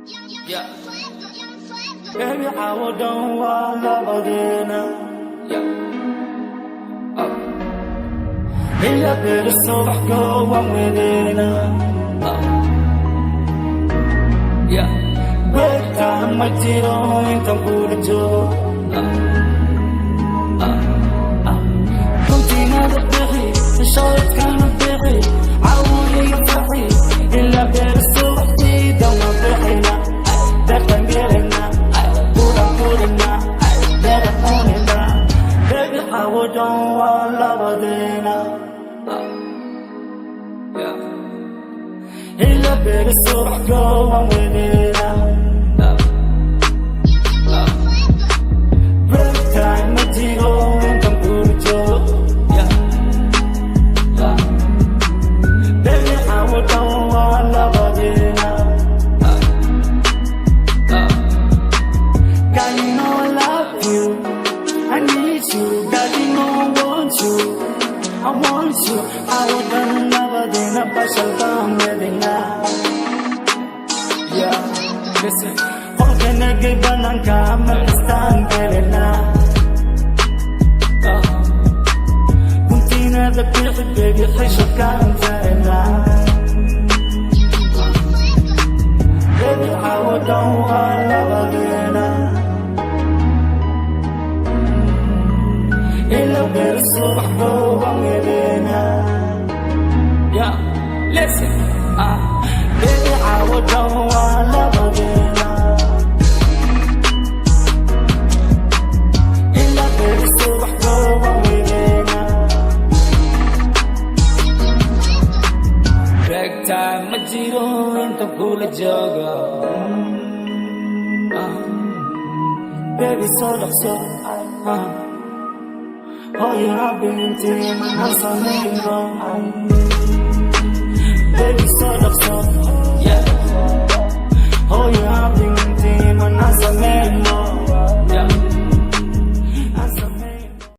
Yeah. Baby, I don't want love again. Yeah. إلا غير الصبح جوا مدينة. Yeah. Break time ما تيرو أنت بقول جو. كنت نادى بغي الشوط كان بغي عاوني يفرحي إلا غير الصبح في دوما بغينا. دكان بيرنا بورنا دكاننا. Baby, I don't want love again. إلا بين الصبح جوا مدينة. Break time ما تيجو أنت نقول جو. Baby, I don't want love again. God, you know I love you. I need you. God, you know I want you. I want you. I wouldn't love again. But you'll come Medina. Yeah, listen. Holding a given and come and stand getting now. Puntina the perfect baby, fish of can't now. Baby, I don't want love again. إلا غير الصبح جوا مدينة. Yeah, listen. Baby, I don't want love again. إلا غير الصبح جوا مدينة. Break time ما تجيرو أنت بقول جوجا. Baby, so Oh, you're not being team and I'm so